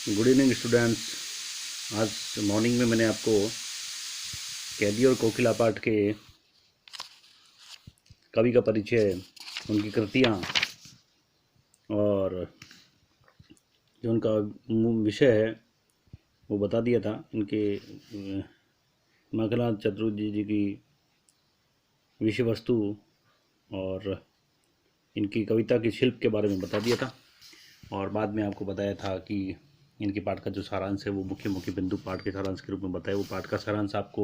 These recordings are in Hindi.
Good evening students. आज मॉर्निंग में मैंने आपको कैदी और कोकिला पाठ के कवि का परिचय, उनकी कृतियाँ और जो उनका विषय है वो बता दिया था। इनके माखनलाल चतुर्वेदी जी की विषय वस्तु और इनकी कविता के शिल्प के बारे में बता दिया था। और बाद में आपको बताया था कि इनके पाठ का जो सारांश है वो मुख्य मुख्य बिंदु पाठ के सारांश के रूप में बताया। वो पाठ का सारांश आपको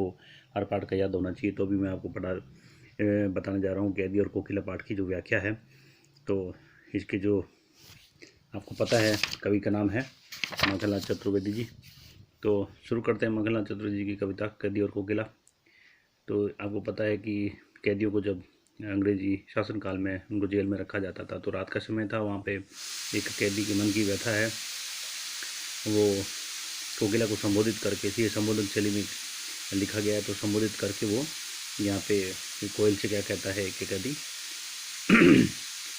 हर पाठ का याद होना चाहिए। तो अभी मैं आपको बताने जा रहा हूँ कैदी और कोकिला पाठ की जो व्याख्या है। तो इसके जो आपको पता है कवि का नाम है माखनलाल चतुर्वेदी जी। तो शुरू करते हैं माखनलाल चतुर्वेदी जी की कविता कैदी और कोकिला। तो आपको पता है कि कैदियों को जब अंग्रेजी शासनकाल में उनको जेल में रखा जाता था तो रात का समय था। वहाँ पे एक कैदी के मन की व्यथा है, वो कोकिला को संबोधित करके इसी संबोधन शैली में लिखा गया है। तो संबोधित करके वो यहाँ पे कोयल से क्या कहता है कि कैदी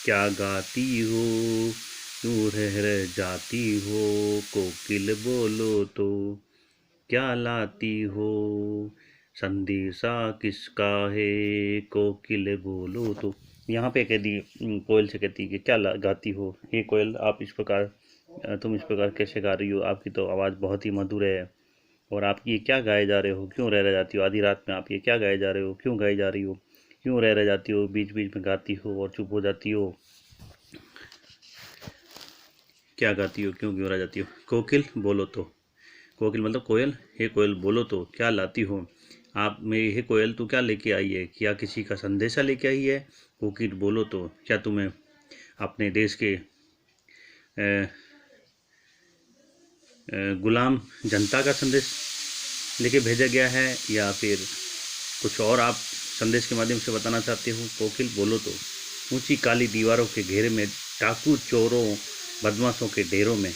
क्या गाती हो यूं रह जाती हो, कोकिल बोलो तो क्या लाती हो, संदेशा किसका है, कोकिल बोलो तो। यहाँ पे कैदी कोयल से कहती है कि क्या गाती हो, हे कोयल आप इस प्रकार, तुम इस प्रकार कैसे गा रही हो, आपकी तो आवाज़ बहुत ही मधुर है और आप ये क्या गाए जा रहे हो, क्यों रह जाती हो, आधी रात में आप ये क्या गाए जा रहे हो, क्यों गाई जा रही हो, क्यों रह जाती हो, बीच बीच में गाती हो और चुप हो जाती हो, क्या गाती हो, क्यों क्यों रह जाती हो। कोकिल बोलो तो, कोकिल मतलब कोयल, हे कोयल बोलो तो क्या लाती हो, आप मेरी हे कोयल तू क्या लेके आई है, क्या किसी का संदेशा लेके आई है। कोकिल बोलो तो क्या तुम्हें अपने देश के गुलाम जनता का संदेश लेके भेजा गया है या फिर कुछ और आप संदेश के माध्यम से बताना चाहते हो। कोकिल बोलो तो ऊंची काली दीवारों के घेरे में, डाकू चोरों बदमाशों के डेरों में,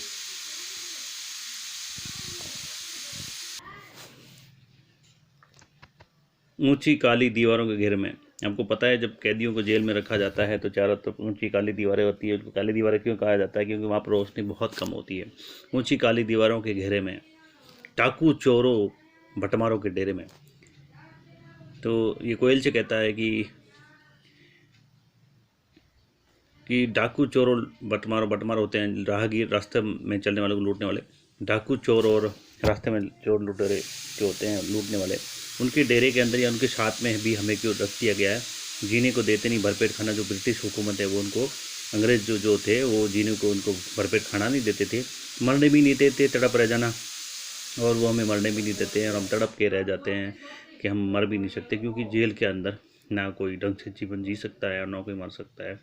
ऊंची काली दीवारों के घेरे में। आपको पता है जब कैदियों को जेल में रखा जाता है तो चारों तरफ ऊंची काली दीवारें होती है। उसको काली दीवारें क्यों कहा जाता है, क्योंकि वहाँ पर रोशनी बहुत कम होती है। ऊंची काली दीवारों के घेरे में, डाकू चोरों भटमारों के डेरे में। तो ये कोयल से कहता है कि डाकू चोर और बटमार होते हैं राहगीर, रास्ते में चलने वालों को लूटने वाले। डाकू चोर और रास्ते में चोर लुटेरे जो होते हैं लूटने वाले, उनके डेरे के अंदर या उनके साथ में भी हमें क्यों रख दिया गया है। जीने को देते नहीं भरपेट खाना, जो ब्रिटिश हुकूमत है वो उनको, अंग्रेज जो थे वो जीने को उनको भरपेट खाना नहीं देते थे, मरने भी नहीं देते, तड़प रह जाना, और वो हमें मरने भी नहीं देते हैं और हम तड़प के रह जाते हैं कि हम मर भी नहीं सकते, क्योंकि जेल के अंदर ना कोई ढंग से जीवन जी सकता है और ना कोई मर सकता है,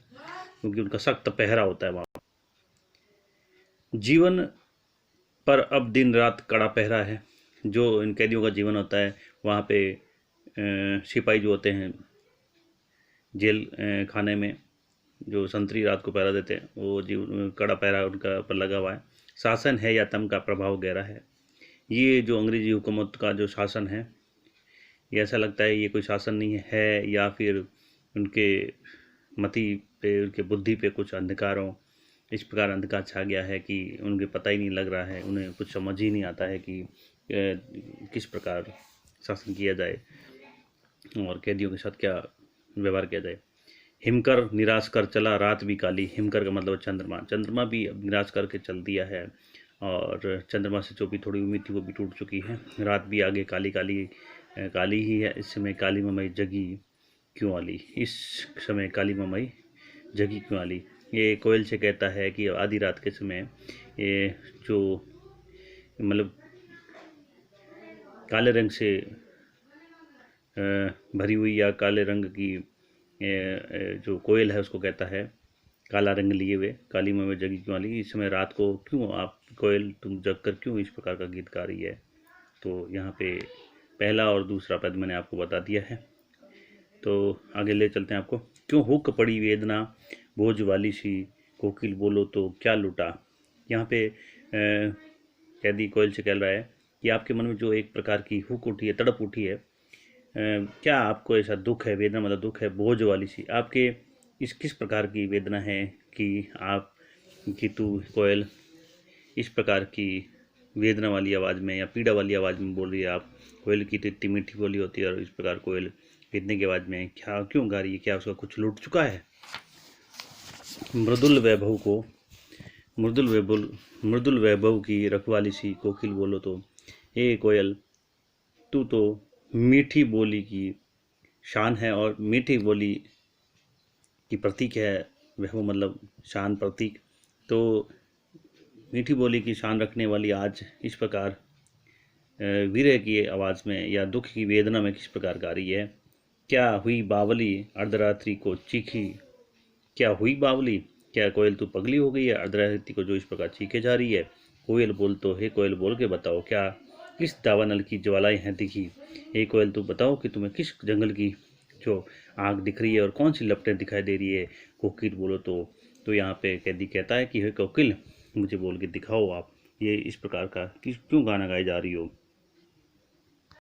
क्योंकि उनका सख्त पहरा होता है वहाँ। जीवन पर अब दिन रात कड़ा पहरा है। जो इन कैदियों का जीवन होता है वहाँ पे सिपाही जो होते हैं जेल खाने में, जो संतरी रात को पहरा देते हैं, वो जीवन कड़ा पहरा उनका पर लगा हुआ है। शासन है या तम का प्रभाव गहरा है। ये जो अंग्रेजी हुकूमत का जो शासन है, ये ऐसा लगता है ये कोई शासन नहीं है, या फिर उनके मति पे, उनके बुद्धि पे कुछ अंधकार हो। इस प्रकार अंधकार छा गया है कि उनके पता ही नहीं लग रहा है, उन्हें कुछ समझ ही नहीं आता है कि किस प्रकार शासन किया जाए और कैदियों के साथ क्या व्यवहार किया जाए। हिमकर निराश कर चला रात भी काली, हिमकर का मतलब चंद्रमा, चंद्रमा भी अब निराश करके चल दिया है और चंद्रमा से जो भी थोड़ी उम्मीद थी वो भी टूट चुकी है। रात भी आगे काली काली काली ही है, इस समय काली ममई जगी क्यों आली, इस समय काली ममई जगी क्यों आली। ये कोयल से कहता है कि आधी रात के समय ये जो मतलब काले रंग से भरी हुई या काले रंग की जो कोयल है उसको कहता है काला रंग लिए हुए काली ममई जगी क्यों आली, इस समय रात को क्यों आप कोयल तुम जग कर क्यों इस प्रकार का गीत गा रही है। तो यहाँ पे पहला और दूसरा पद मैंने आपको बता दिया है। तो आगे ले चलते हैं आपको। क्यों हुक पड़ी वेदना बोझ वाली सी, कोकिल बोलो तो क्या लुटा। यहाँ पे कैदी कोयल से कह रहा है कि आपके मन में जो एक प्रकार की हुक उठी है, तड़प उठी है, क्या आपको ऐसा दुख है, वेदना मतलब दुख है, बोझ वाली सी, आपके इस किस प्रकार की वेदना है कि आप कि तू कोयल इस प्रकार की वेदना वाली आवाज़ में या पीड़ा वाली आवाज़ में बोल रही है। आप कोयल की तो इतनी मीठी बोली होती है और इस प्रकार कोयल इतने की आवाज़ में क्या क्यों गा रही है? क्या उसका कुछ लूट चुका है? मृदुल वैभव को मृदुल वैभव की रखवाली सी कोकिल बोलो तो, ए कोयल तू तो मीठी बोली की शान है और मीठी बोली की प्रतीक है। वैभव मतलब शान, प्रतीक। तो मीठी बोली की शान रखने वाली आज इस प्रकार विरह की आवाज़ में या दुख की वेदना में किस प्रकार गा रही है। क्या हुई बावली अर्धरात्रि को चीखी, क्या हुई बावली, क्या कोयल तू पगली हो गई है अर्धरात्रि को जो इस प्रकार चीखे जा रही है। कोयल बोल तो, हे कोयल बोल के बताओ, क्या किस दावानल की ज्वालाएं हैं दिखी। हे कोयल तू बताओ कि तुम्हें किस जंगल की जो आग दिख रही है और कौन सी लपटें दिखाई दे रही है। कोकिल बोलो तो यहाँ पे कैदी कहता है कि हे कोकिल मुझे बोल के दिखाओ आप ये इस प्रकार का किस क्यों गाना गाए जा रही हो।